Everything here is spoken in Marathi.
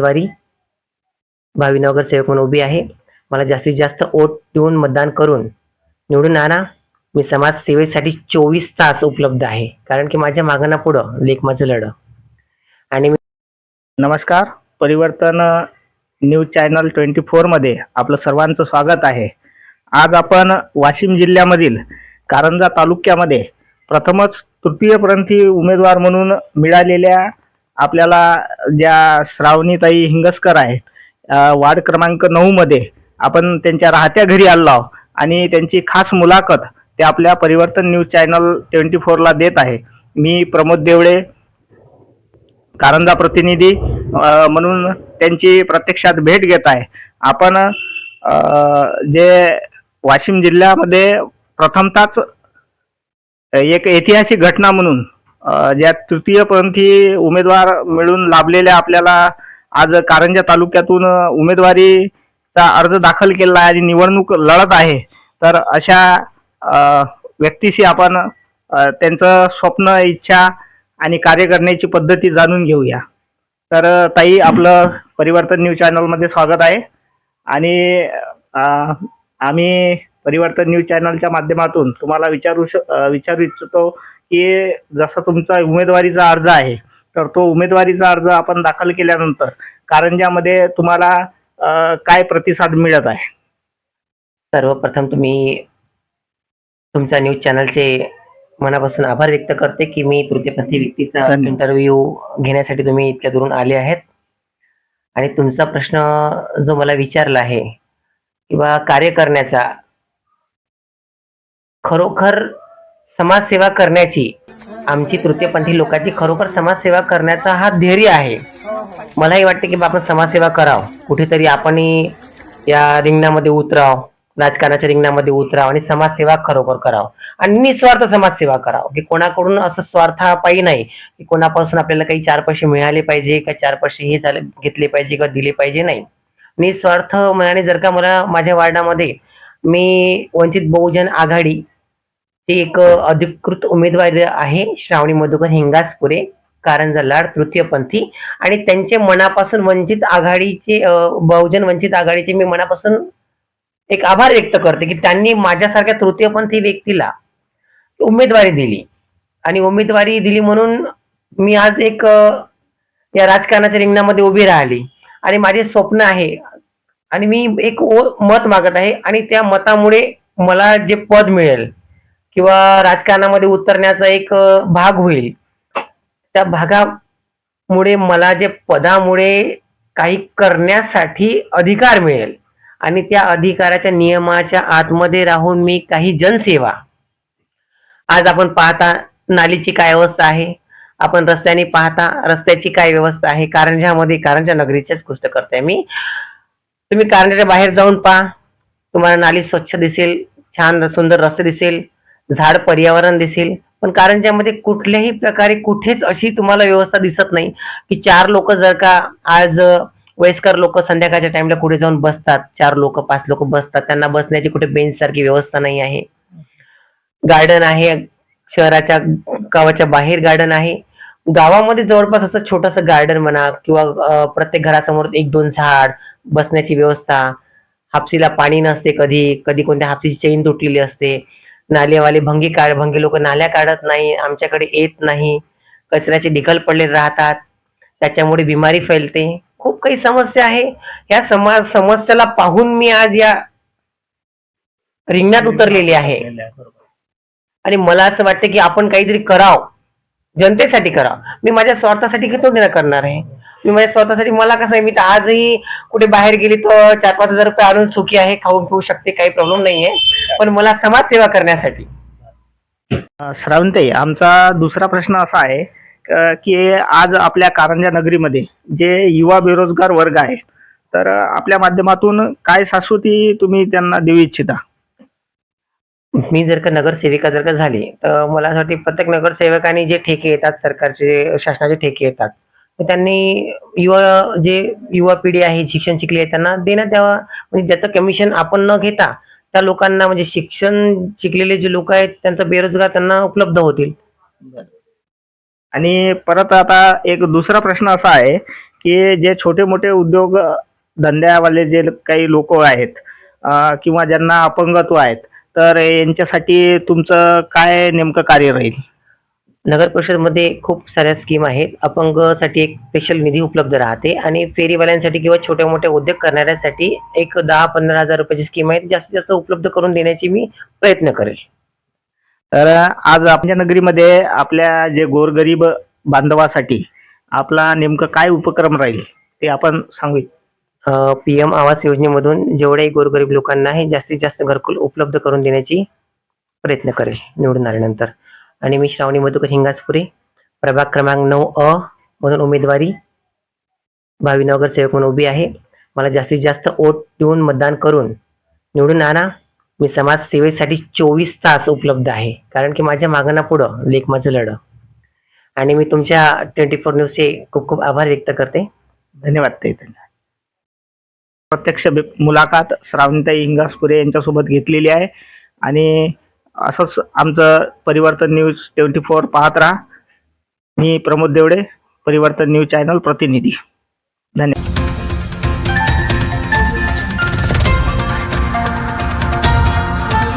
उमेदवारी भावी नगरसेवक म्हणून उभी आहे. मला जास्तीत जास्त वोट देऊन मतदान करून निवडून आणा. मी समाजसेवेसाठी 24 तास उपलब्ध आहे, कारण की माझ्या मागं ना पुढं लेक माझं लढं. आणि नमस्कार, परिवर्तन न्यूज चॅनल 24 मध्ये आपलं सर्वांचं स्वागत आहे. आज आपण वाशिम जिल्ह्यामधील कारंजा तालुक्यामध्ये प्रथमच तृतीयपंथी उमेदवार म्हणून मिळालेल्या आपल्याला ज्या श्रावणीताई हिंगस्कर आहेत, वार्ड क्रमांक 9 मध्ये आपण त्यांच्या राहत्या घरी आलो आहोत आणि त्यांची खास मुलाखत ते आपल्या परिवर्तन न्यूज चॅनल 24 ला देत आहे. मी प्रमोद देवळे, कारंजा प्रतिनिधी म्हणून त्यांची प्रत्यक्षात भेट घेत आहे. आपण जे वाशिम जिल्ह्यामध्ये प्रथमतःच एक ऐतिहासिक घटना म्हणून ज्या तृतीयपंथी उमेदवार मिळून लाभलेल्या आपल्याला आज कारंजा तालुक्यातून उमेदवारीचा अर्ज दाखल केला आहे आणि निवडणूक लढत आहे, तर अशा व्यक्तीशी आपण त्यांचं स्वप्न, इच्छा आणि कार्य करण्याची पद्धती जाणून घेऊया. तर ताई, आपलं परिवर्तन न्यूज चॅनलमध्ये स्वागत आहे. आणि आम्ही परिवर्तन न्यूज चॅनलच्या माध्यमातून तुम्हाला विचारू इच्छितो की जसा तुमचा उमेदवारीचा अर्ज आहे, तर तो उमेदवारीचा अर्ज आपण दाखल केल्यानंतर कारंजामध्ये तुम्हाला काय प्रतिसाद मिळत आहे? सर्वप्रथम तुम्ही तुमच्या न्यूज चॅनलचे मनापासून आभार व्यक्त करते की मी तृतीयपंथी व्यक्तीचा इंटरव्ह्यू घेण्यासाठी तुम्ही इतक्या दूरून आले आहेत. आणि तुमचा प्रश्न जो मला विचारला आहे किंवा कार्य करण्याचा, खरोखर समाजसेवा करण्याची, आमची तृतीयपंथी लोकांची खरोखर समाजसेवा करण्याचा हा धैर्य आहे. मलाही वाटते की आपण समाजसेवा करावं, कुठेतरी आपण या रिंगणामध्ये उतराव, राजकारणाच्या रिंगणामध्ये उतराव आणि समाजसेवा खरोखर करावं आणि निस्वार्थ समाजसेवा करावं. की कोणाकडून असं स्वार्थापायी नाही की कोणापासून आपल्याला काही 4 पैसे मिळाले पाहिजे का 4 पैसे हे झाले घेतले पाहिजे का दिले पाहिजे, नाही. निस्वार्थ मनाने जर का मला माझ्या वार्डामध्ये मी वंचित बहुजन आघाडी ची एक अधिकृत उमेदवार आहे, श्रावणी मधुकर हिंगासपुरे, कारंजा लाड, तृतीयपंथी, आणि त्यांचे मनापासून वंचित आघाडीचे बहुजन वंचित आघाडीचे मी मनापासून एक आभार व्यक्त करते की त्यांनी माझ्यासारख्या तृतीयपंथी व्यक्तीला उमेदवारी दिली. आणि उमेदवारी दिली म्हणून मी आज एक या राजकारणाच्या रिंगणामध्ये उभी राहिली आणि माझे स्वप्न आहे आणि मी एक मत मागत आहे. आणि त्या मतामुळे मला जे पद मिळेल किंवा राजकारणामध्ये उतरण्याचा एक भाग होईल, त्या भागामुळे मला जे पदामुळे काही करण्यासाठी अधिकार मिळेल आणि त्या अधिकाराच्या नियमाच्या आतमध्ये राहून मी काही जनसेवा, आज आपण पाहता नालीची काय अवस्था आहे, आपण रस्त्याने पाहता रस्त्याची काय व्यवस्था आहे. कारंजा नगरीच्याच गोष्ट करते मी. तुम्ही कारंजाच्या बाहेर जाऊन पहा, तुम्हाला नाली स्वच्छ दिसेल, छान सुंदर रस्ते दिसेल, झाड पर्यावरण दिसेल. पण कारंजामध्ये कुठल्याही प्रकारे कुठेच अशी तुम्हाला व्यवस्था दिसत नाही की 4 लोक जर का आज वयस्कर लोक संध्याकाळच्या टाइमला कुठे जाऊन बसतात, 4 लोक 5 लोक बसतात, त्यांना बसण्याची कुठे बेंच सारखी व्यवस्था नाही आहे. गार्डन आहे, शहराच्या गावाच्या बाहेर गार्डन आहे. गावामध्ये जवळपास असं छोटंसं गार्डन म्हणा किंवा प्रत्येक घरासमोर 1-2 झाड, बसण्याची व्यवस्था. हापसीला पाणी नसते, कधी कधी कोणत्या हापसीची चेन तुटलेली असते. नालेवाले भंगी लोक नाल्या काढत नाही, आमच्याकडे येत नाही. कचऱ्याचे ढिकल पडले राहतात, त्याच्यामुळे बिमारी फैलते. खूप काही समस्या आहे. ह्या समस्याला पाहून मी आज या रिंगणात उतरलेली आहे. आणि मला असं वाटतं की आपण काहीतरी करावं, जनतेसाठी करावं. मी माझ्या स्वार्थासाठी थोडी ना करणार आहे. मी माझ्या स्वतःसाठी, मला कसं आहे, मी तर आजही कुठे बाहेर गेली तर 4-5 हजार रुपये आणून सुखी आहे, खाऊन पिऊ शकते, काही प्रॉब्लेम नाहीये. पण मला समाजसेवा करण्यासाठी. श्रावणताई, आमचा दुसरा प्रश्न असा आहे की आज आपल्या कारंजा नगरीमध्ये जे युवा बेरोजगार वर्ग आहे, तर आपल्या माध्यमातून काय शाश्वती तुम्ही त्यांना देऊ इच्छिता? मी जर का नगरसेविका जर का झाली तर मला असं वाटतं प्रत्येक नगरसेवकांनी जे ठेके येतात, सरकारचे शासनाचे ठेके येतात, तर त्यांनी युवा पिढी आहे, शिक्षण शिकली आहे, त्यांना देण्यात यावं. म्हणजे ज्याचं कमिशन आपण न घेता त्या लोकांना, म्हणजे शिक्षण शिकलेले जे लोक आहेत त्यांचा बेरोजगार त्यांना उपलब्ध होतील. आणि परत आता एक दुसरा प्रश्न असा आहे की जे छोटे मोठे उद्योग धंद्यावाले जे काही लोक आहेत किंवा ज्यांना अपंगत्व आहेत, तर यांच्यासाठी तुमचं काय नेमकं कार्य राहील? नगर परिषदमध्ये खूप साऱ्या स्कीम आहेत. अपंगसाठी एक स्पेशल निधी उपलब्ध राहते आणि फेरीवाल्यांसाठी किंवा छोटे मोठे उद्योग करणाऱ्यांसाठी एक 10-15 हजार रुपयाची स्कीम आहे. जास्तीत जास्त उपलब्ध करून देण्याची मी प्रयत्न करेल. तर आज आपल्या नगरीमध्ये आपल्या जे गोरगरीब बांधवासाठी आपला नेमकं काय उपक्रम राहील ते आपण सांगू. PM आवास योजनेमधून जेवढे गोरगरीब लोकांना आहे जास्तीत जास्त घरकुल उपलब्ध करून देण्याची प्रयत्न करेल निवडून आल्यानंतर. आणि मी श्रावणी मधुकर हिंगासपुरे, प्रभाग क्रमांक 9 मधून उमेदवारी भावी नगरसेवक म्हणून उभी आहे. मला जास्तीत जास्त वोट देऊन मतदान करून निवडून आणा. मी समाजसेवेसाठी 24 तास उपलब्ध आहे, कारण की माझ्या मागं ना पुढं लेख माझं लढं. आणि मी तुमच्या 24 न्यूजचे खूप खूप आभार व्यक्त करते. धन्यवाद ताई. प्रत्यक्ष मुलाखत श्रावणीताई हिंगासपुरे यांच्यासोबत घेतलेली आहे आणि असंच आमचं परिवर्तन न्यूज 24 पाहत राहा. मी प्रमोद देवडे, परिवर्तन न्यूज चॅनल प्रतिनिधी. धन्यवाद.